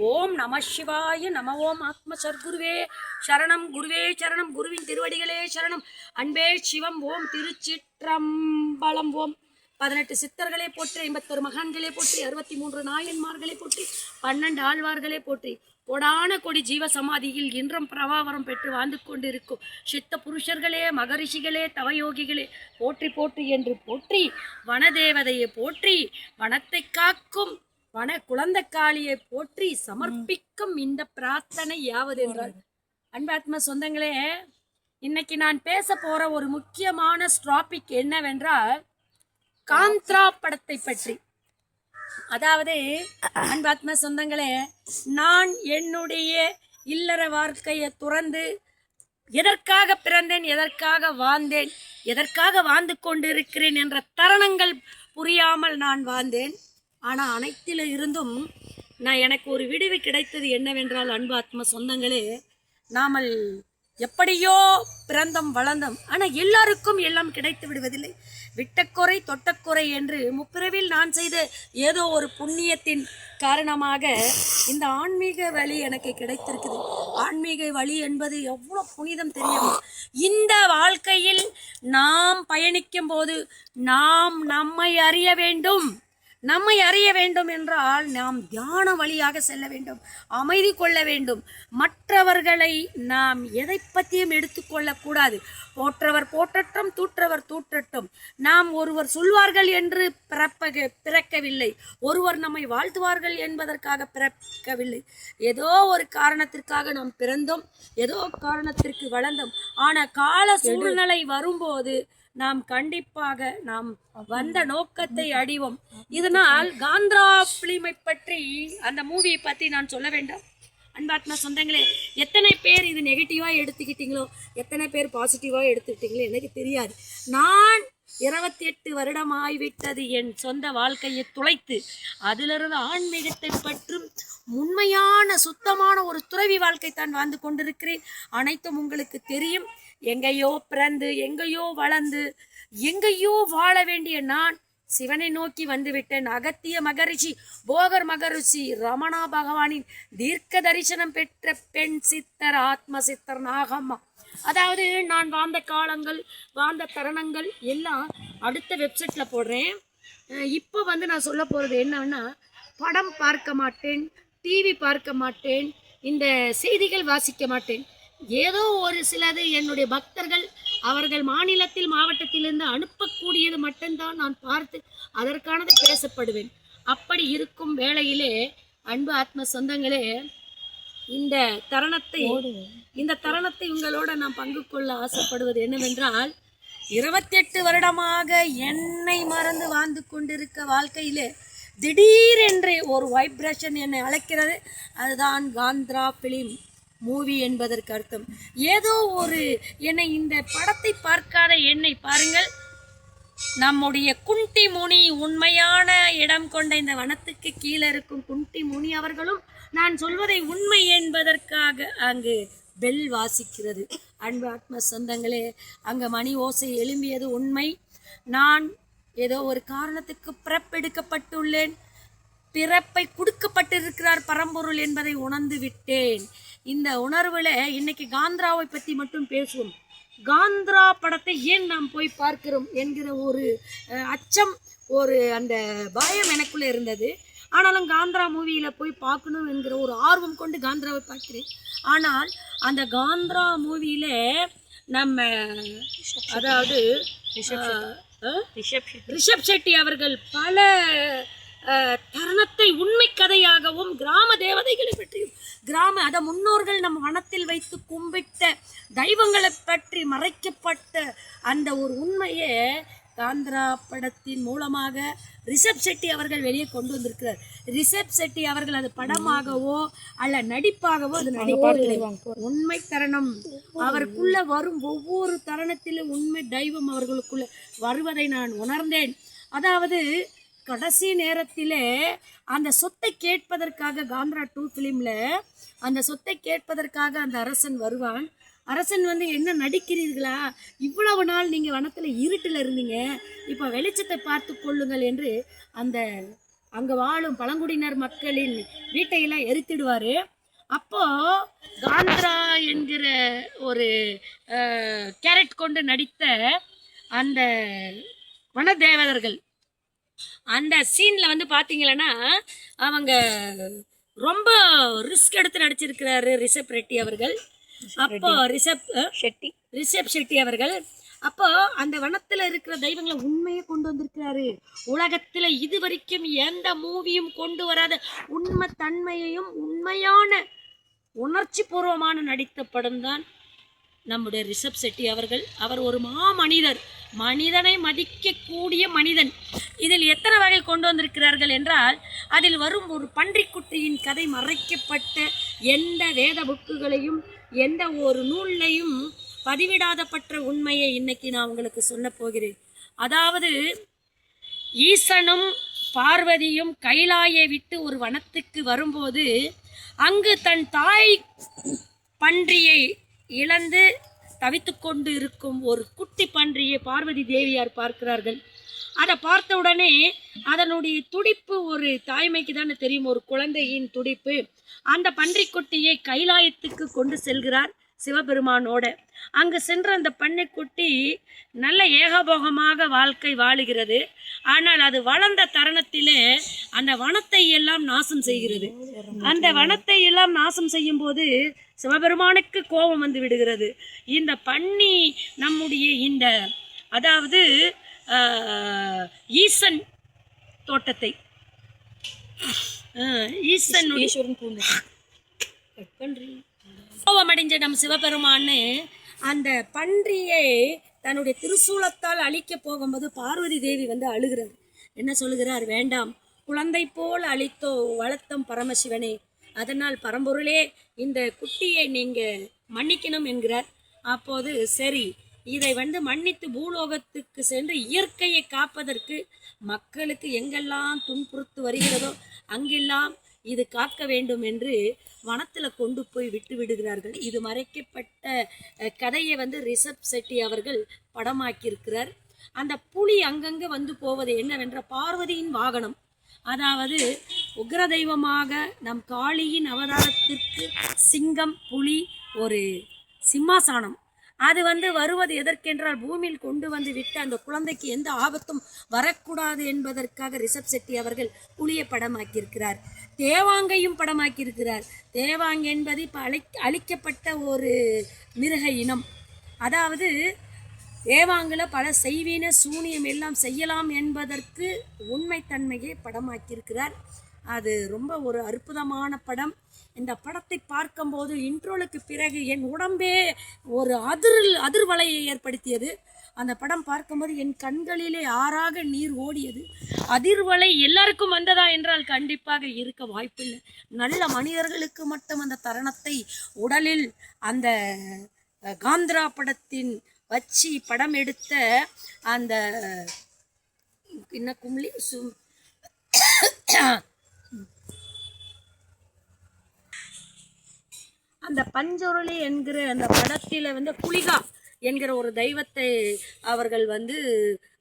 ஓம் நம சிவாய நம. ஓம் ஆத்ம சர்க்குருவே சரணம். குருவே சரணம். குருவின் திருவடிகளே சரணம். அன்பே சிவம். ஓம் திருச்சிற்றம்பலம். ஓம் 18 சித்தர்களே போற்றி, 51 மகான்களே போற்றி, 63 நாயன்மார்களே போற்றி, 12 ஆழ்வார்களே போற்றி, கோடான கொடி ஜீவ சமாதியில் இன்றும் பிரபாவரம் பெற்று வாழ்ந்து கொண்டிருக்கும் சித்த புருஷர்களே, மகரிஷிகளே, தவயோகிகளே போற்றி போற்றி என்று போற்றி, வனதேவதையை போற்றி, வனத்தை காக்கும் வன குழந்தைக்காளியை போற்றி சமர்ப்பிக்கும் இந்த பிரார்த்தனை யாவது என்றால், அன்பாத்ம சொந்தங்களே, இன்னைக்கு நான் பேச போற ஒரு முக்கியமான டாபிக் என்னவென்றால் காந்த்ரா படத்தை பற்றி. அதாவது அன்பாத்ம சொந்தங்களே, நான் என்னுடைய இல்லற வாழ்க்கையை துறந்து எதற்காக பிறந்தேன், எதற்காக வாழ்ந்தேன், எதற்காக வாழ்ந்து கொண்டிருக்கிறேன் என்ற தருணங்கள் புரியாமல் நான் வாழ்ந்தேன். ஆனால் அனைத்தில இருந்தும் எனக்கு ஒரு விடுவி கிடைத்தது என்னவென்றால், அன்பு ஆத்ம சொந்தங்களே, நாமல் எப்படியோ பிறந்தோம் வளர்ந்தோம், ஆனால் எல்லாருக்கும் எல்லாம் கிடைத்து விடுவதில்லை. விட்டக்குறை தொட்டக்குறை என்று முப்பிறவில் நான் செய்த ஏதோ ஒரு புண்ணியத்தின் காரணமாக இந்த ஆன்மீக வழி எனக்கு கிடைத்திருக்குது. ஆன்மீக வழி என்பது எவ்வளோ புனிதம் தெரியும். இந்த வாழ்க்கையில் நாம் பயணிக்கும் போது நாம் நம்மை அறிய வேண்டும். நம்மை அறிய வேண்டும் என்றால் நாம் தியான வழியாக செல்ல வேண்டும், அமைதி கொள்ள வேண்டும். மற்றவர்களை நாம் எதை பற்றியும் எடுத்துக்கொள்ளக்கூடாது. போற்றவர் போற்றட்டும், தூற்றவர் தூற்றட்டும். நாம் ஒருவர் சொல்வார்கள் என்று பிறக்கவில்லை, ஒருவர் நம்மை வாழ்த்துவார்கள் என்பதற்காக பிறக்கவில்லை. ஏதோ ஒரு காரணத்திற்காக நாம் பிறந்தோம், ஏதோ காரணத்திற்கு வளர்ந்தோம். ஆனால் கால சூழ்நிலை வரும்போது நாம் கண்டிப்பாக நாம் வந்த நோக்கத்தை அடைவோம். இதனால் காந்த்ரா பிலிமை பற்றி, அந்த மூவியை பற்றி நான் சொல்ல வேண்டாம். அன்பாத்மா சொந்தங்களே, எத்தனை பேர் இது நெகட்டிவாக எடுத்துக்கிட்டீங்களோ, எத்தனை பேர் பாசிட்டிவாக எடுத்துக்கிட்டீங்களோ எனக்கு தெரியாது. நான் 28 வருடம் ஆகிவிட்டது என் சொந்த வாழ்க்கையை துளைத்து, அதிலிருந்து ஆன்மீகத்தை பற்றும் உண்மையான சுத்தமான ஒரு துறவி வாழ்க்கை தான் வாழ்ந்து கொண்டிருக்கிறேன். அனைத்தும் உங்களுக்கு தெரியும். எங்கேயோ பிறந்து, எங்கேயோ வளர்ந்து, எங்கேயோ வாழ வேண்டிய நான் சிவனை நோக்கி வந்துவிட்டேன். அகத்திய மகரிஷி, போகர் மகரிஷி, ரமணா பகவானின் தீர்க்க தரிசனம் பெற்ற பெண் சித்தர், ஆத்ம சித்தர் நாகம்மா. அதாவது நான் வாழ்ந்த காலங்கள், வாழ்ந்த தருணங்கள் எல்லாம் அடுத்த வெப்சைட்டில் போடுறேன். இப்போ நான் சொல்ல போகிறது என்னன்னா, படம் பார்க்க மாட்டேன், டிவி பார்க்க மாட்டேன், இந்த செய்திகள் வாசிக்க மாட்டேன். ஏதோ ஒரு சிலது என்னுடைய பக்தர்கள் அவர்கள் மாநிலத்தில் மாவட்டத்திலிருந்து அனுப்பக்கூடியது மட்டும்தான் நான் பார்த்து அதற்கானது பேசப்படுவேன். அப்படி இருக்கும் வேளையிலே, அன்பு ஆத்ம சொந்தங்களே, இந்த தருணத்தை உங்களோட நான் பங்கு கொள்ள ஆசைப்படுவது என்னவென்றால், 28 வருடமாக என்னை மறந்து வாழ்ந்து கொண்டிருக்க வாழ்க்கையிலே திடீரென்று ஒரு வைப்ரேஷன் என்னை அழைக்கிறது. அதுதான் காந்த்ரா பிலிம் மூவி என்பதற்கு அர்த்தம். ஏதோ ஒரு என்னை, இந்த படத்தை பார்க்காத என்னை பாருங்கள். நம்முடைய குண்டி முனி, உண்மையான இடம் கொண்ட இந்த வனத்துக்கு கீழே இருக்கும் குண்டி முனி அவர்களும் நான் சொல்வதை உண்மை என்பதற்காக அங்கு பெல் வாசிக்கிறது. அன்பு ஆத்ம சொந்தங்களே, அங்கே மணி ஓசை எழும்பியது உண்மை. நான் ஏதோ ஒரு காரணத்துக்கு பிறப்பெடுக்கப்பட்டுள்ளேன். பிறப்பை கொடுக்கப்பட்டிருக்கிறார் பரம்பொருள் என்பதை உணர்ந்து விட்டேன். இந்த உணர்வில் இன்னைக்கு காந்த்ராவை பற்றி மட்டும் பேசுவோம். காந்த்ரா படத்தை ஏன் நாம் போய் பார்க்கிறோம் என்கிற ஒரு அச்சம், ஒரு அந்த பயம் எனக்குள்ளே இருந்தது. ஆனாலும் காந்த்ரா மூவியில் போய் பார்க்கணும் என்கிற ஒரு ஆர்வம் கொண்டு காந்த்ராவை பார்க்கிறேன். ஆனால் அந்த காந்த்ரா மூவியில் நம்ம, அதாவது ரிஷப் ஷெட்டி அவர்கள் பல தருணத்தை உண்மை கதையாகவும், கிராம தேவதைகளை பற்றியும், அத முன்னோர்கள் நம்ம வனத்தில் வைத்து கும்பிட்ட தெய்வங்களை பற்றி மறைக்கப்பட்ட அந்த ஒரு உண்மையை காந்த்ரா படத்தின் மூலமாக ரிஷப் ஷெட்டி அவர்கள் வெளியே கொண்டு வந்திருக்கிறார். ரிஷப் ஷெட்டி அவர்கள் அது படமாகவோ அல்ல நடிப்பாகவோ அது நடிப்பாக உண்மை தருணம் அவருக்குள்ள வரும் ஒவ்வொரு தருணத்திலும் உண்மை தெய்வம் அவர்களுக்குள்ள வருவதை நான் உணர்ந்தேன். அதாவது கடைசி நேரத்திலே அந்த சொத்தை கேட்பதற்காக, காந்த்ரா 2 ஃபிலிமில் அந்த சொத்தை கேட்பதற்காக அந்த அரசன் வருவான். அரசன் என்ன நடிக்கிறீர்களா, இவ்வளவு நாள் நீங்கள் வனத்தில் இருட்டில் இருந்தீங்க, இப்போ வெளிச்சத்தை பார்த்து கொள்ளுங்கள் என்று அந்த அங்கே வாழும் பழங்குடியினர் மக்களின் வீட்டையெல்லாம் எரித்திடுவார். அப்போ காந்திரா என்கிற ஒரு கேரட் கொண்டு நடித்த அந்த வனதேவதர்கள் அந்த சீனில் வந்து பார்த்தீங்கன்னா அவங்க ரொம்ப ரிஸ்க் எடுத்து நடிச்சிருக்கிறாரு ரிஷப் ரெட்டி அவர்கள். அப்போ ரிஷப் ஷெட்டி அவர்கள் அப்போ அந்த வனத்துல இருக்கிற தெய்வங்களை உண்மையை கொண்டு வந்திருக்கிறாரு. உலகத்துல இது வரைக்கும் எந்த மூவியும் கொண்டு வராத உண்மை தன்மையையும் உண்மையான உணர்ச்சி பூர்வமான நடித்த படம் தான் நம்முடைய ரிஷப் ஷெட்டி அவர்கள். அவர் ஒரு மாமனிதர், மனிதனை மதிக்கக்கூடிய மனிதன். இதில் எத்தனை வகை கொண்டு வந்திருக்கிறார்கள் என்றால், அதில் வரும் ஒரு பன்றிக்குட்டியின் கதை மறைக்கப்பட்ட எந்த வேத புக்குகளையும் எந்த ஒரு நூல்லையும் பதிவிடாதப்பட்ட உண்மையை இன்னைக்கு நான் உங்களுக்கு சொல்ல போகிறேன். அதாவது ஈசனும் பார்வதியும் கைலாயை விட்டு ஒரு வனத்துக்கு வரும்போது அங்கு தன் தாய் பன்றியை இழந்து தவித்து கொண்டு இருக்கும் ஒரு குட்டி பன்றியை பார்வதி தேவியார் பார்க்கிறார்கள். அதை பார்த்த உடனே அதனுடைய துடிப்பு ஒரு தாய்மைக்கு தானே தெரியும், ஒரு குழந்தையின் துடிப்பு. அந்த பன்றிக்குட்டியை கைலாயத்துக்கு கொண்டு செல்கிறார் சிவபெருமானோட. அங்கு சென்ற அந்த பன்னிக்குட்டி நல்ல ஏகபோகமாக வாழ்க்கை வாழுகிறது. ஆனால் அது வளர்ந்த தருணத்திலே அந்த வனத்தை எல்லாம் நாசம் செய்கிறது. அந்த வனத்தை எல்லாம் நாசம் செய்யும் போது சிவபெருமானுக்கு கோபம் வந்து விடுகிறது. இந்த பன்னி நம்முடைய இந்த அதாவது ஈசன் தோட்டத்தை கோபம் அடைஞ்ச நம் சிவபெருமான்னு அந்த பன்றியை தன்னுடைய திருசூலத்தால் அழிக்க போகும்போது பார்வதி தேவி வந்து அழுகிறார். என்ன சொல்லுகிறார்? வேண்டாம், குழந்தை போல் அழித்தோ வளர்த்தம் பரமசிவனே, அதனால் பரம்பொருளே இந்த குட்டியை நீங்க மன்னிக்கணும் என்கிறார். அப்போது சரி, இதை வந்து மன்னித்து பூலோகத்துக்கு சென்று இயற்கையை காப்பதற்கு மக்களுக்கு எங்கெல்லாம் துன்புறுத்து வருகிறதோ அங்கெல்லாம் இது காக்க வேண்டும் என்று வனத்தில் கொண்டு போய் விட்டு விடுகிறார்கள். இது மறைக்கப்பட்ட கதையை வந்து ரிஷப் ஷெட்டி அவர்கள் படமாக்கியிருக்கிறார். அந்த புலி அங்கங்கே வந்து போவது என்னவென்ற பார்வதியின் வாகனம், அதாவது உக்ர தெய்வமாக நம் காளியின் அவதாரத்திற்கு சிங்கம், புலி, ஒரு சிம்மாசனம், அது வந்து வருவது எதற்கென்றால் பூமியில் கொண்டு வந்து விட்டு அந்த குழந்தைக்கு எந்த ஆபத்தும் வரக்கூடாது என்பதற்காக ரிஷப் ஷெட்டி அவர்கள் புலியை படமாக்கியிருக்கிறார். தேவாங்கையும் படமாக்கியிருக்கிறார். தேவாங் என்பது இப்போ அழிக்கப்பட்ட ஒரு மிருக இனம். அதாவது தேவாங்கில் பல செய்வீன சூனியம் எல்லாம் செய்யலாம் என்பதற்கு உண்மைத்தன்மையை படமாக்கியிருக்கிறார். அது ரொம்ப ஒரு அற்புதமான படம். இந்த படத்தை பார்க்கும்போது இன்ட்ரோலுக்கு பிறகு என் உடம்பே ஒரு அதிர்வலையை ஏற்படுத்தியது. அந்த படம் பார்க்கும்போது என் கண்களிலே ஆறாக நீர் ஓடியது. அதிர்வலை எல்லாருக்கும் வந்ததா என்றால் கண்டிப்பாக இருக்க வாய்ப்பில்லை. நல்ல மனிதர்களுக்கு மட்டும் அந்த தருணத்தை உடலில் அந்த காந்திரா படத்தின் வச்சு படம் எடுத்த அந்த என்ன கும்ளி அந்த பஞ்சொருளி என்கிற அந்த படத்தில் வந்து புலிகா என்கிற ஒரு தெய்வத்தை அவர்கள் வந்து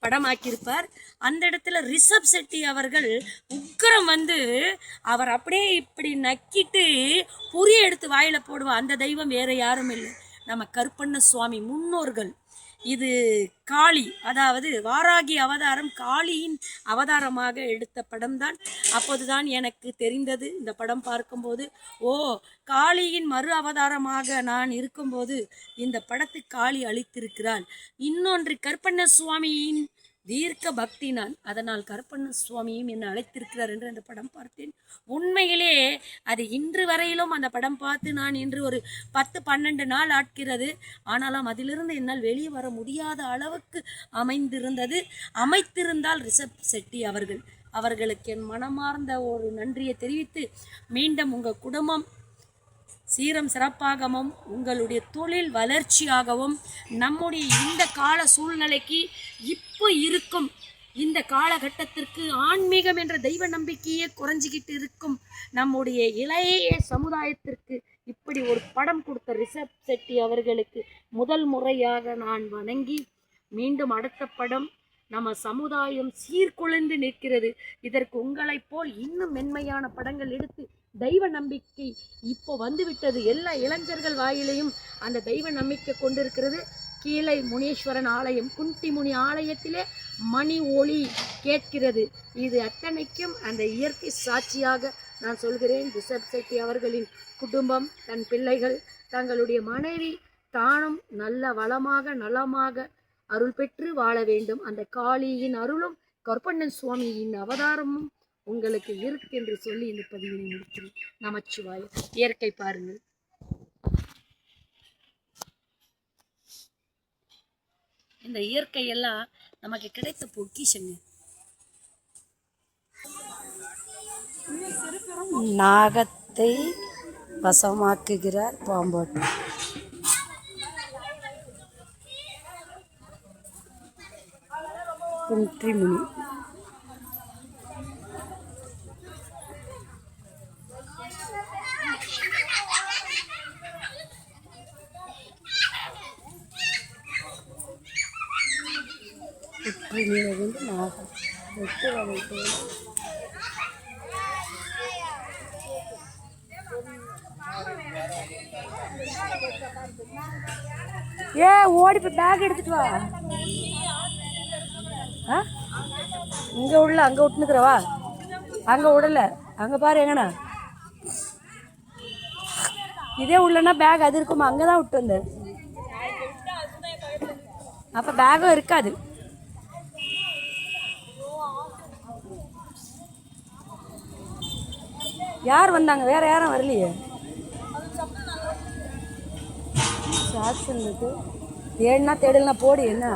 படமாக்கியிருப்பார். அந்த இடத்துல ரிஷப் ஷெட்டி அவர்கள் உக்கரம் வந்து அவர் அப்படியே இப்படி நக்கிட்டு புரிய எடுத்து வாயில போடுவார். அந்த தெய்வம் வேற யாரும் இல்லை, நம்ம கருப்பண்ண சுவாமி முன்னோர்கள். இது காளி, அதாவது வாராகி அவதாரம் காளியின் அவதாரமாக எடுத்த படம்தான். அப்போதுதான் எனக்கு தெரிந்தது இந்த படம் பார்க்கும்போது, ஓ, காளியின் மறு அவதாரமாக நான் இருக்கும்போது இந்த படத்தை காளி அளித்திருக்கிறாள். இன்னொன்று கருப்பண்ண சுவாமியின் தீர்க்க பக்தி நான், அதனால் கருப்பண்ண சுவாமியும் என்னை அழைத்திருக்கிறார் என்று அந்த படம் பார்த்தேன். உண்மையிலே அது இன்று வரையிலும் அந்த படம் பார்த்து நான் இன்று ஒரு 10-12 நாள் ஆட்கிறது. ஆனாலும் அதிலிருந்து என்னால் வெளியே வர முடியாத அளவுக்கு அமைத்திருந்தால் ரிஷப் ஷெட்டி அவர்களுக்கு என் மனமார்ந்த ஒரு நன்றியை தெரிவித்து, மீண்டும் உங்கள் குடும்பம் சீரம் சிறப்பாகவும் உங்களுடைய தொழில் வளர்ச்சியாகவும் நம்முடைய இந்த கால சூழ்நிலைக்கு இப்போ இருக்கும் இந்த காலகட்டத்திற்கு ஆன்மீகம் என்ற தெய்வ நம்பிக்கையே குறைஞ்சிக்கிட்டு இருக்கும் நம்முடைய இளைய சமுதாயத்திற்கு இப்படி ஒரு படம் கொடுத்த ரிஷப் ஷெட்டி அவர்களுக்கு முதல் முறையாக நான் வணங்கி, மீண்டும் அடுத்த படம் நம்ம சமுதாயம் சீர்குலைந்து நிற்கிறது. இதற்கு உங்களைப் போல் இன்னும் மென்மையான படங்கள் எடுத்து தெய்வ நம்பிக்கை இப்போ வந்துவிட்டது. எல்லா இளைஞர்கள் வாயிலையும் அந்த தெய்வ நம்பிக்கை கொண்டிருக்கிறது. கீழை முனீஸ்வரன் ஆலயம், குந்திமுனி ஆலயத்திலே மணி ஒளி கேட்கிறது. இது அத்தனைக்கும் அந்த இயற்கை சாட்சியாக நான் சொல்கிறேன். ரிஷப் செட்டி அவர்களின் குடும்பம், தன் பிள்ளைகள், தங்களுடைய மனைவி தானும் நல்ல வளமாக நலமாக அருள் பெற்று வாழ வேண்டும். அந்த காளியின் அருளும் கருப்பண்ணன் சுவாமியின் அவதாரமும் உங்களுக்கு இருக்கு என்று சொல்லி இந்த பதிவினை முடிக்கிறேன். நமச்சிவாய. இயற்கை பாருங்கள். இந்த இயற்கையெல்லாம் நமக்கு கிடைத்த பொக்கிஷங்க. நாகத்தை வசமாக்குகிறார் பாம்பாட்டு. குன்றிமுனி குற்றிமீனவிந்து நாகம் வெட்டு வகை போல் ஓடி போய் பேக் எடுத்துட்டு வா. இங்கே உள்ள அங்கே விட்டுனுக்குறவா, அங்கே விடல, அங்கே பாரு எங்கண்ணா. இதே உள்ளனா பேக் அது இருக்குமா, அங்கே தான் விட்டு வந்தேன். அப்போ பேக்கும் இருக்காது. யார் வந்தாங்க? வேற யாரும் வரலையே. சாட்சிக்கு தேடினா தேடலனா போடு. என்ன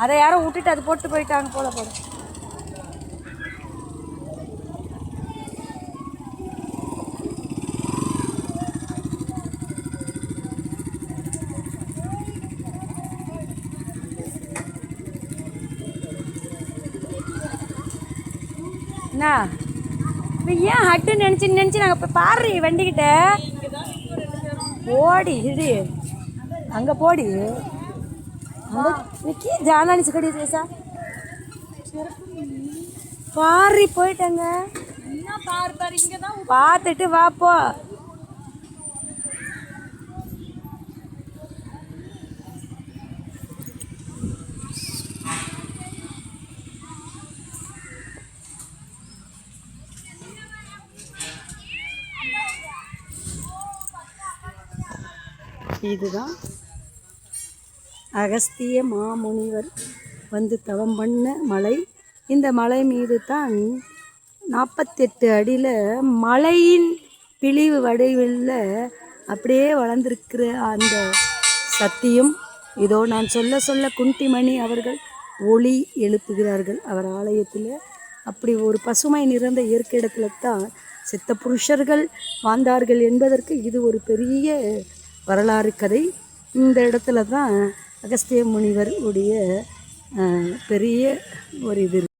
அதை யாரும் விட்டுட்டு அது போட்டு போயிட்டாங்க போல போட. என்ன ஏன் ஹட்டு நினச்சி நாங்கள் இப்போ பாரு வண்டிக்கிட்ட ஓடி இது அங்கே போடி அங்கே ஜானானி சிக்கடி சேசா பாரி போயிட்டாங்க. பார்த்துட்டு வாப்போ. இதுதான் அகஸ்திய மாமுனிவர் வந்து தவம் பண்ண மலை. இந்த மலை மீது தான் 48 அடியில் மலையின் பிழிவு வடிவில் அப்படியே வளர்ந்துருக்கிற அந்த சத்தியம். இதோ நான் சொல்ல சொல்ல குண்டிமணி அவர்கள் ஒளி எழுப்புகிறார்கள் அவர் ஆலயத்தில். அப்படி ஒரு பசுமை நிறைந்த இயற்கை இடத்துல தான் சித்த புருஷர்கள் வாழ்ந்தார்கள் என்பதற்கு இது ஒரு பெரிய வரலாறு கதை. இந்த இடத்துல தான் அகஸ்திய முனிவர் உடைய பெரிய ஒரு இது